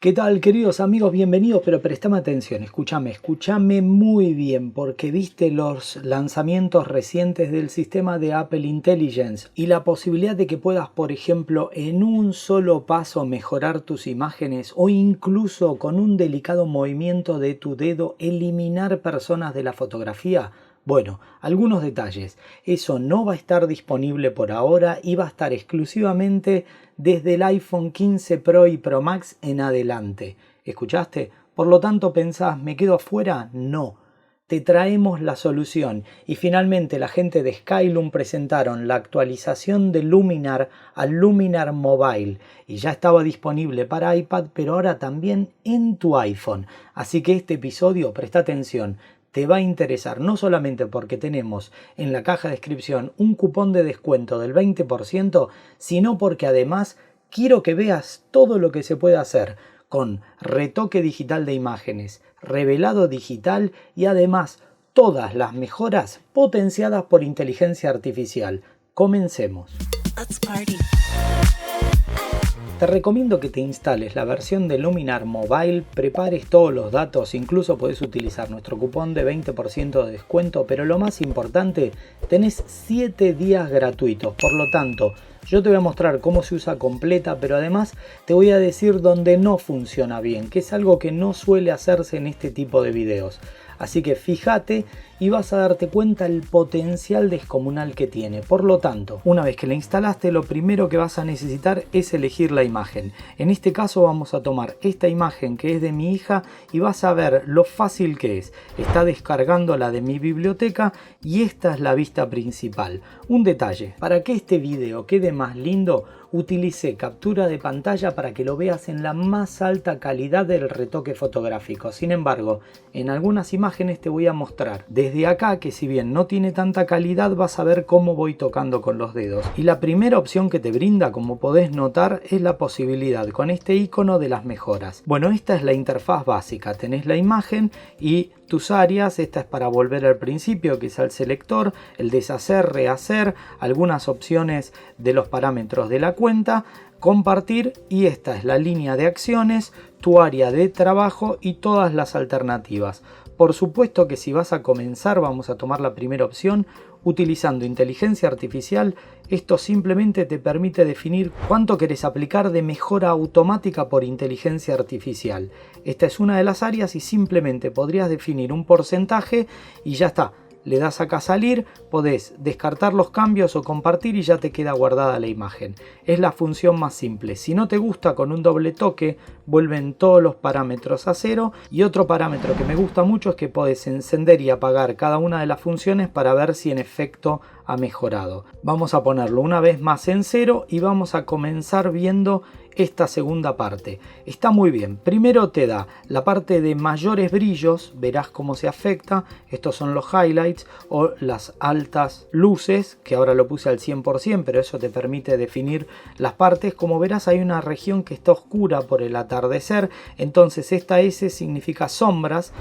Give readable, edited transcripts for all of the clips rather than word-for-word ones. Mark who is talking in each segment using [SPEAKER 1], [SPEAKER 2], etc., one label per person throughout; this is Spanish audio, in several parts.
[SPEAKER 1] ¿Qué tal, queridos amigos? Bienvenidos, pero prestame atención, escúchame muy bien, porque viste los lanzamientos recientes del sistema de Apple Intelligence y la posibilidad de que puedas, por ejemplo, en un solo paso mejorar tus imágenes o incluso con un delicado movimiento de tu dedo eliminar personas de la fotografía. Bueno, algunos detalles. Eso no va a estar disponible por ahora y va a estar exclusivamente desde el iPhone 15 Pro y Pro Max en adelante. ¿Escuchaste? Por lo tanto, ¿pensás, me quedo afuera? No. Te traemos la solución. Y finalmente la gente de Skylum presentaron la actualización de Luminar al Luminar Mobile. Y ya estaba disponible para iPad, pero ahora también en tu iPhone. Así que este episodio, presta atención, te va a interesar no solamente porque tenemos en la caja de descripción un cupón de descuento del 20%, sino porque además quiero que veas todo lo que se puede hacer con retoque digital de imágenes, revelado digital y además todas las mejoras potenciadas por inteligencia artificial. Comencemos. Te recomiendo que te instales la versión de Luminar Mobile, prepares todos los datos, incluso podés utilizar nuestro cupón de 20% de descuento, pero lo más importante, tenés 7 días gratuitos, por lo tanto, yo te voy a mostrar cómo se usa completa, pero además te voy a decir dónde no funciona bien, que es algo que no suele hacerse en este tipo de videos. Así que fíjate y vas a darte cuenta el potencial descomunal que tiene. Por lo tanto, una vez que la instalaste, lo primero que vas a necesitar es elegir la imagen. En este caso vamos a tomar esta imagen que es de mi hija y vas a ver lo fácil que es. Está descargando la de mi biblioteca y esta es la vista principal. Un detalle, para que este video quede más lindo, utilicé captura de pantalla para que lo veas en la más alta calidad del retoque fotográfico. Sin embargo, en algunas imágenes te voy a mostrar desde acá que si bien no tiene tanta calidad, vas a ver cómo voy tocando con los dedos. Y la primera opción que te brinda, como podés notar, es la posibilidad con este icono de las mejoras. Bueno, esta es la interfaz básica. Tenés la imagen y tus áreas. Esta es para volver al principio, que es al selector, el deshacer, rehacer, algunas opciones de los parámetros de la cuenta, compartir, y esta es la línea de acciones, tu área de trabajo y todas las alternativas. Por supuesto que si vas a comenzar, vamos a tomar la primera opción, utilizando inteligencia artificial. Esto simplemente te permite definir cuánto querés aplicar de mejora automática por inteligencia artificial. Esta es una de las áreas y simplemente podrías definir un porcentaje y ya está. Le das acá a salir, podés descartar los cambios o compartir y ya te queda guardada la imagen. Es la función más simple. Si no te gusta, con un doble toque vuelven todos los parámetros a cero. Y otro parámetro que me gusta mucho es que podés encender y apagar cada una de las funciones para ver si en efecto ha mejorado. Vamos a ponerlo una vez más en cero y vamos a comenzar viendo esta segunda parte. Está muy bien. Primero te da la parte de mayores brillos, verás cómo se afecta. Estos son los highlights o las altas luces, que ahora lo puse al 100%, pero eso te permite definir las partes. Como verás, hay una región que está oscura por el atardecer, entonces esta S significa sombras.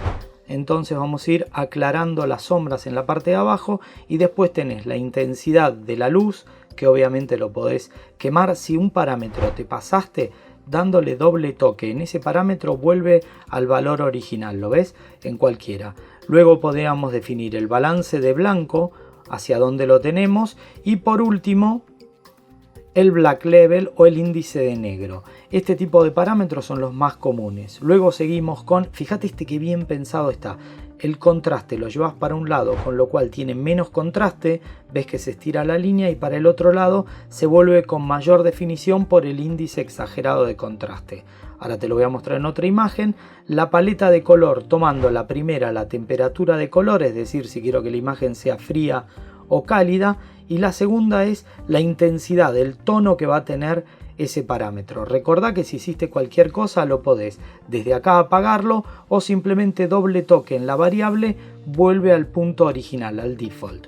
[SPEAKER 1] Entonces vamos a ir aclarando las sombras en la parte de abajo y después tenés la intensidad de la luz, que obviamente lo podés quemar. Si un parámetro te pasaste, dándole doble toque en ese parámetro vuelve al valor original, ¿lo ves? En cualquiera. Luego podríamos definir el balance de blanco, hacia dónde lo tenemos, y por último el black level o el índice de negro. Este tipo de parámetros son los más comunes. Luego seguimos con, fíjate que bien pensado está, el contraste lo llevas para un lado, con lo cual tiene menos contraste, ves que se estira la línea, y para el otro lado se vuelve con mayor definición por el índice exagerado de contraste. Ahora te lo voy a mostrar en otra imagen. La paleta de color, tomando la primera la temperatura de color, es decir, si quiero que la imagen sea fría o cálida, y la segunda es la intensidad, el tono que va a tener ese parámetro. Recordá que si hiciste cualquier cosa lo podés desde acá apagarlo o simplemente doble toque en la variable, vuelve al punto original, al default.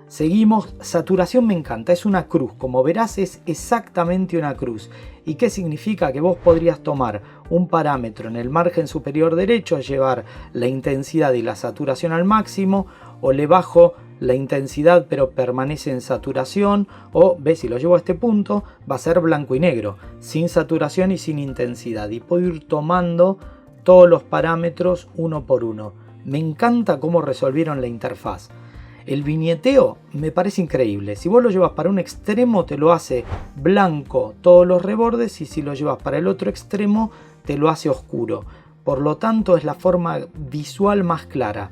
[SPEAKER 1] Seguimos, saturación me encanta, es una cruz, como verás es exactamente una cruz. ¿Y qué significa? Que vos podrías tomar un parámetro en el margen superior derecho, llevar la intensidad y la saturación al máximo, o le bajo la intensidad pero permanece en saturación, o ves, si lo llevo a este punto va a ser blanco y negro, sin saturación y sin intensidad, y puedo ir tomando todos los parámetros uno por uno. Me encanta cómo resolvieron la interfaz. El viñeteo me parece increíble. Si vos lo llevas para un extremo te lo hace blanco todos los rebordes, y si lo llevas para el otro extremo te lo hace oscuro. Por lo tanto es la forma visual más clara.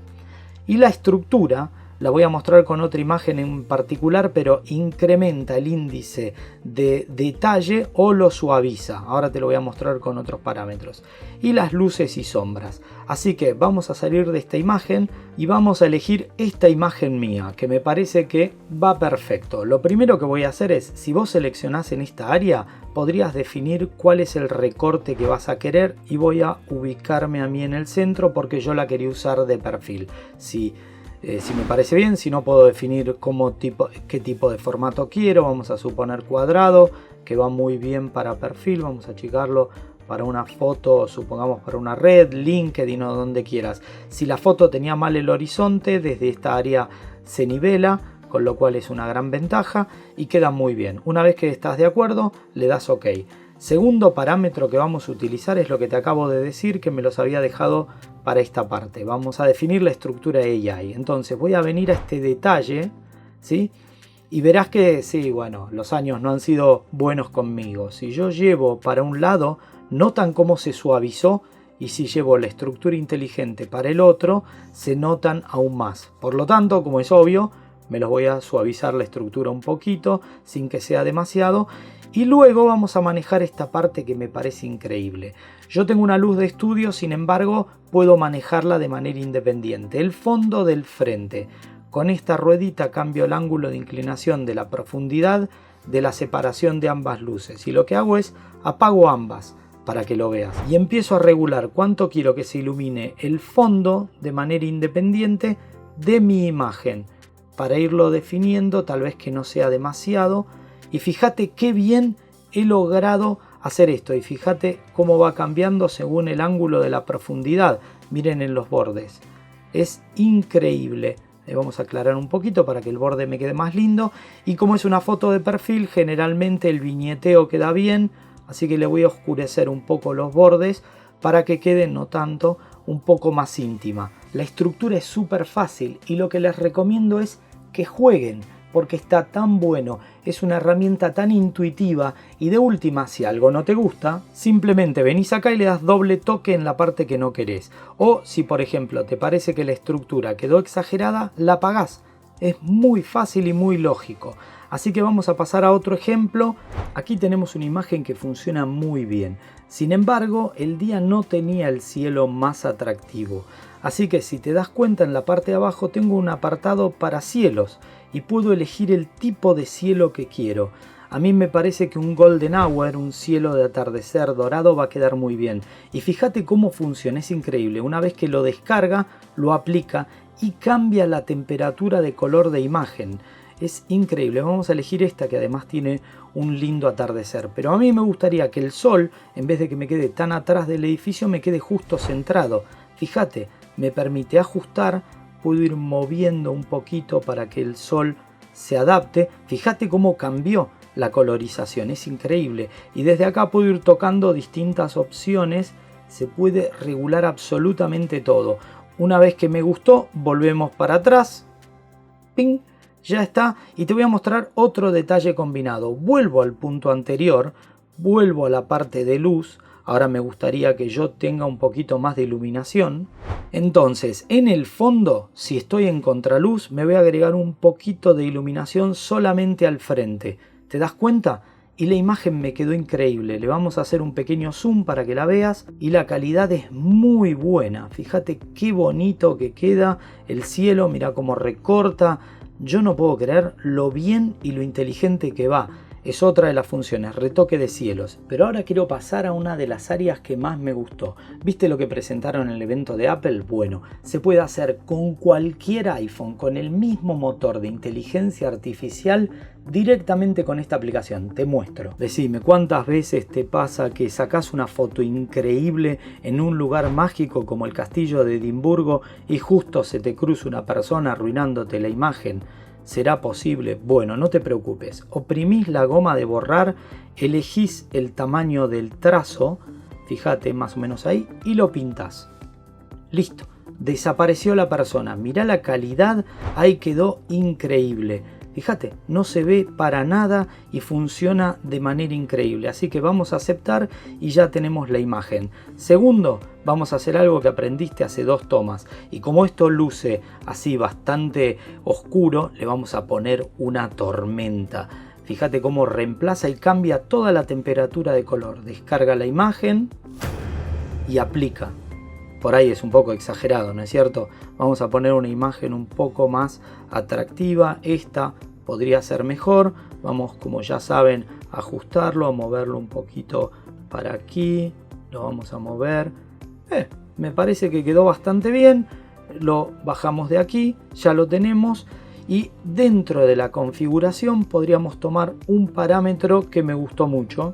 [SPEAKER 1] Y la estructura la voy a mostrar con otra imagen en particular, pero incrementa el índice de detalle o lo suaviza. Ahora te lo voy a mostrar con otros parámetros. Y las luces y sombras. Así que vamos a salir de esta imagen y vamos a elegir esta imagen mía, que me parece que va perfecto. Lo primero que voy a hacer es, si vos seleccionás en esta área, podrías definir cuál es el recorte que vas a querer, y voy a ubicarme a mí en el centro porque yo la quería usar de perfil. Si me parece bien, si no puedo definir qué tipo de formato quiero. Vamos a suponer cuadrado, que va muy bien para perfil. Vamos a achicarlo para una foto, supongamos para una red, LinkedIn o donde quieras. Si la foto tenía mal el horizonte, desde esta área se nivela, con lo cual es una gran ventaja y queda muy bien. Una vez que estás de acuerdo, le das OK. Segundo parámetro que vamos a utilizar es lo que te acabo de decir, que me los había dejado para esta parte. Vamos a definir la estructura AI. Entonces voy a venir a este detalle, ¿sí? Y verás que sí, bueno, los años no han sido buenos conmigo. Si yo llevo para un lado, notan cómo se suavizó, y si llevo la estructura inteligente para el otro, se notan aún más. Por lo tanto, como es obvio, me los voy a suavizar la estructura un poquito, sin que sea demasiado. Y luego vamos a manejar esta parte que me parece increíble. Yo tengo una luz de estudio, sin embargo, puedo manejarla de manera independiente. El fondo del frente. Con esta ruedita cambio el ángulo de inclinación de la profundidad de la separación de ambas luces. Y lo que hago es apago ambas para que lo veas. Y empiezo a regular cuánto quiero que se ilumine el fondo de manera independiente de mi imagen. Para irlo definiendo, tal vez que no sea demasiado. Y fíjate qué bien he logrado hacer esto. Y fíjate cómo va cambiando según el ángulo de la profundidad. Miren en los bordes. Es increíble. Vamos a aclarar un poquito para que el borde me quede más lindo. Y como es una foto de perfil, generalmente el viñeteo queda bien. Así que le voy a oscurecer un poco los bordes para que quede no tanto, un poco más íntima. La estructura es súper fácil y lo que les recomiendo es que jueguen, porque está tan bueno, es una herramienta tan intuitiva, y de última, si algo no te gusta, simplemente venís acá y le das doble toque en la parte que no querés. O si por ejemplo te parece que la estructura quedó exagerada, la apagás. Es muy fácil y muy lógico. Así que vamos a pasar a otro ejemplo. Aquí tenemos una imagen que funciona muy bien. Sin embargo, el día no tenía el cielo más atractivo. Así que si te das cuenta, en la parte de abajo tengo un apartado para cielos y puedo elegir el tipo de cielo que quiero. A mí me parece que un golden hour, un cielo de atardecer dorado, va a quedar muy bien. Y fíjate cómo funciona, es increíble. Una vez que lo descarga, lo aplica y cambia la temperatura de color de imagen. Es increíble. Vamos a elegir esta, que además tiene un lindo atardecer. Pero a mí me gustaría que el sol, en vez de que me quede tan atrás del edificio, me quede justo centrado. Fíjate, me permite ajustar, puedo ir moviendo un poquito para que el sol se adapte. Fíjate cómo cambió la colorización, es increíble. Y desde acá puedo ir tocando distintas opciones, se puede regular absolutamente todo. Una vez que me gustó, volvemos para atrás. ¡Ping! Ya está. Y te voy a mostrar otro detalle combinado. Vuelvo al punto anterior, vuelvo a la parte de luz. Ahora me gustaría que yo tenga un poquito más de iluminación. Entonces, en el fondo, si estoy en contraluz, me voy a agregar un poquito de iluminación solamente al frente. ¿Te das cuenta? Y la imagen me quedó increíble. Le vamos a hacer un pequeño zoom para que la veas. Y la calidad es muy buena. Fíjate qué bonito que queda el cielo. Mira cómo recorta. Yo no puedo creer lo bien y lo inteligente que va. es otra de las funciones, retoque de cielos. Pero ahora quiero pasar a una de las áreas que más me gustó. ¿Viste lo que presentaron en el evento de Apple? Bueno, se puede hacer con cualquier iPhone, con el mismo motor de inteligencia artificial, directamente con esta aplicación. Te muestro. Decime, ¿cuántas veces te pasa que sacás una foto increíble en un lugar mágico como el castillo de Edimburgo y justo se te cruza una persona arruinándote la imagen? ¿Será posible? Bueno, no te preocupes. Oprimís la goma de borrar, elegís el tamaño del trazo, fíjate más o menos ahí, y lo pintás. Listo, desapareció la persona. Mirá la calidad, ahí quedó increíble. Fíjate, no se ve para nada y funciona de manera increíble. Así que vamos a aceptar y ya tenemos la imagen. Segundo, vamos a hacer algo que aprendiste hace 2 tomas. Y como esto luce así bastante oscuro, le vamos a poner una tormenta. Fíjate cómo reemplaza y cambia toda la temperatura de color. Descarga la imagen y aplica. Por ahí es un poco exagerado, ¿no es cierto? Vamos a poner una imagen un poco más atractiva. Esta podría ser mejor. Vamos, como ya saben, a ajustarlo, a moverlo un poquito para aquí. Lo vamos a mover. Me parece que quedó bastante bien. Lo bajamos de aquí, ya lo tenemos. Y dentro de la configuración podríamos tomar un parámetro que me gustó mucho,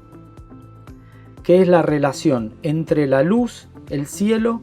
[SPEAKER 1] que es la relación entre la luz, el cielo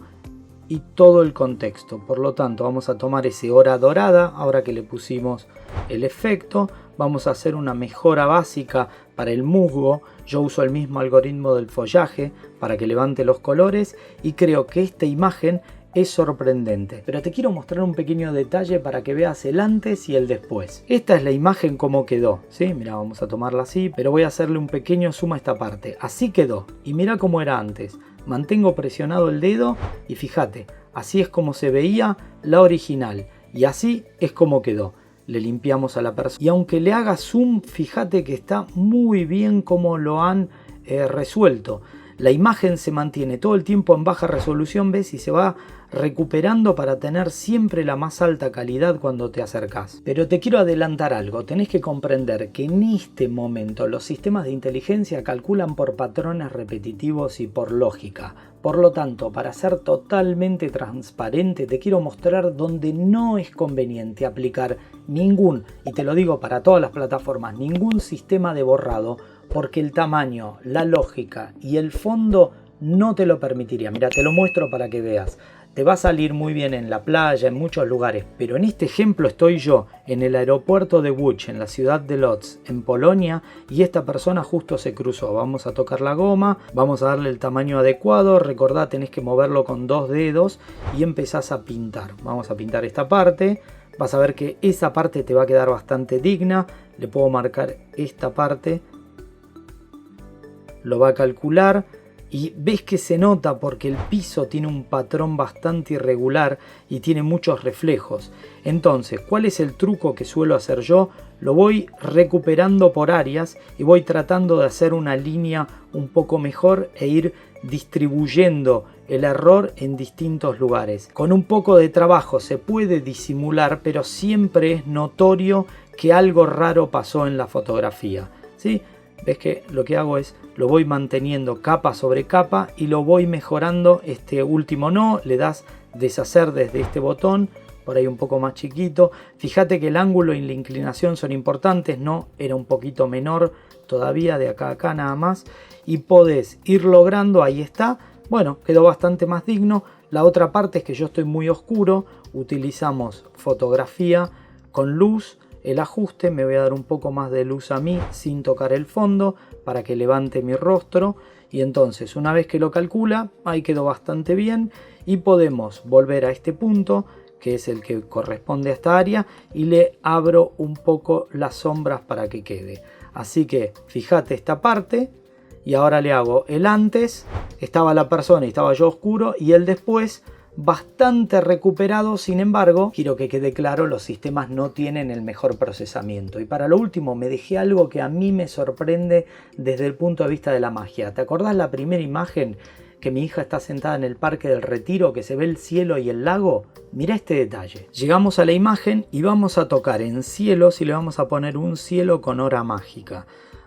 [SPEAKER 1] y todo el contexto. Por lo tanto, vamos a tomar ese hora dorada, ahora que le pusimos el efecto. Vamos a hacer una mejora básica para el musgo. Yo uso el mismo algoritmo del follaje para que levante los colores y creo que esta imagen es sorprendente. Pero te quiero mostrar un pequeño detalle para que veas el antes y el después. Esta es la imagen como quedó, ¿sí? Mira, vamos a tomarla así, pero voy a hacerle un pequeño zoom a esta parte. Así quedó. Y mira cómo era antes. Mantengo presionado el dedo y fíjate, así es como se veía la original. Y así es como quedó. Le limpiamos a la persona. Y aunque le haga zoom, fíjate que está muy bien como lo han resuelto. La imagen se mantiene todo el tiempo en baja resolución, ¿ves? Y se va recuperando para tener siempre la más alta calidad cuando te acercas. Pero te quiero adelantar algo, tenés que comprender que en este momento los sistemas de inteligencia calculan por patrones repetitivos y por lógica. Por lo tanto, para ser totalmente transparente, te quiero mostrar donde no es conveniente aplicar ningún, y te lo digo para todas las plataformas, ningún sistema de borrado, porque el tamaño, la lógica y el fondo no te lo permitiría. Mira, te lo muestro para que veas. Te va a salir muy bien en la playa, en muchos lugares, pero en este ejemplo estoy yo en el aeropuerto de Łódź, en la ciudad de Lodz, en Polonia, y esta persona justo se cruzó. Vamos a tocar la goma, vamos a darle el tamaño adecuado. Recordá, tenés que moverlo con 2 dedos y empezás a pintar. Vamos a pintar esta parte. Vas a ver que esa parte te va a quedar bastante digna. Le puedo marcar esta parte. Lo va a calcular. Y ves que se nota porque el piso tiene un patrón bastante irregular y tiene muchos reflejos. Entonces, ¿cuál es el truco que suelo hacer yo? Lo voy recuperando por áreas y voy tratando de hacer una línea un poco mejor e ir distribuyendo el error en distintos lugares. Con un poco de trabajo se puede disimular, pero siempre es notorio que algo raro pasó en la fotografía, ¿sí? Ves que lo que hago es, lo voy manteniendo capa sobre capa y lo voy mejorando. Este último no, le das deshacer desde este botón, por ahí un poco más chiquito. Fíjate que el ángulo y la inclinación son importantes, no, era un poquito menor todavía, de acá a acá nada más. Y podés ir logrando, ahí está, bueno, quedó bastante más digno. La otra parte es que yo estoy muy oscuro, utilizamos fotografía con luz. El ajuste, me voy a dar un poco más de luz a mí sin tocar el fondo para que levante mi rostro, y entonces una vez que lo calcula, ahí quedó bastante bien y podemos volver a este punto que es el que corresponde a esta área y le abro un poco las sombras para que quede. Así que fíjate esta parte y ahora le hago el antes, estaba la persona y estaba yo oscuro, y el después bastante recuperado. Sin embargo, quiero que quede claro, los sistemas no tienen el mejor procesamiento. Y para lo último me dejé algo que a mí me sorprende desde el punto de vista de la magia. ¿Te acordás la primera imagen que mi hija está sentada en el Parque del Retiro, que se ve el cielo y el lago? Mira este detalle. Llegamos a la imagen y vamos a tocar en cielos y le vamos a poner un cielo con hora mágica.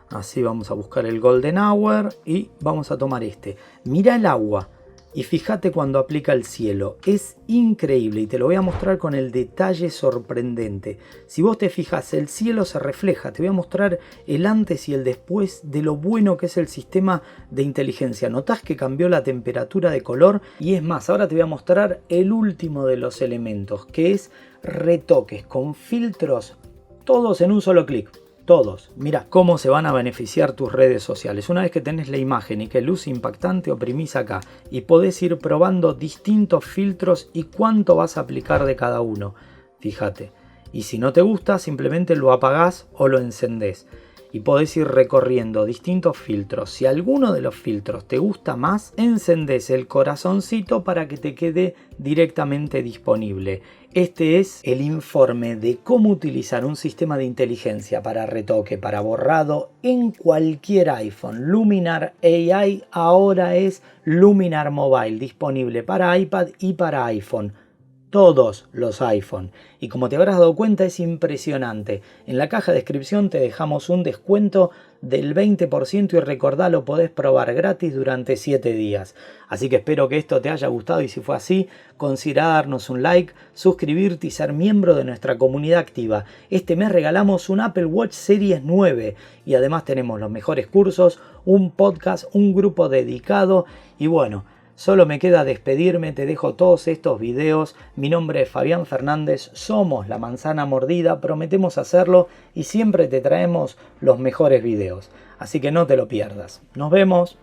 [SPEAKER 1] Así vamos a buscar el Golden Hour y vamos a tomar este. Mira el agua y fíjate cuando aplica el cielo. Es increíble y te lo voy a mostrar con el detalle sorprendente. Si vos te fijas, el cielo se refleja. Te voy a mostrar el antes y el después de lo bueno que es el sistema de inteligencia. Notás que cambió la temperatura de color y es más, ahora te voy a mostrar el último de los elementos, que es retoques con filtros, todos en un solo clic. Todos. Mira cómo se van a beneficiar tus redes sociales. Una vez que tenés la imagen y que luce impactante, oprimís acá y podés ir probando distintos filtros y cuánto vas a aplicar de cada uno. Fíjate. Y si no te gusta, simplemente lo apagás o lo encendés. Y podés ir recorriendo distintos filtros. Si alguno de los filtros te gusta más, encendés el corazoncito para que te quede directamente disponible. Este es el informe de cómo utilizar un sistema de inteligencia para retoque, para borrado en cualquier iPhone. Luminar AI ahora es Luminar Mobile, disponible para iPad y para iPhone. Todos los iPhone. Y como te habrás dado cuenta, es impresionante. En la caja de descripción te dejamos un descuento del 20% y recordá, lo podés probar gratis durante 7 días. Así que espero que esto te haya gustado y si fue así, considera darnos un like, suscribirte y ser miembro de nuestra comunidad activa. Este mes regalamos un Apple Watch Series 9 y además tenemos los mejores cursos, un podcast, un grupo dedicado y bueno, solo me queda despedirme, te dejo todos estos videos. Mi nombre es Fabián Fernández, somos La Manzana Mordida, prometemos hacerlo y siempre te traemos los mejores videos. Así que no te lo pierdas. Nos vemos.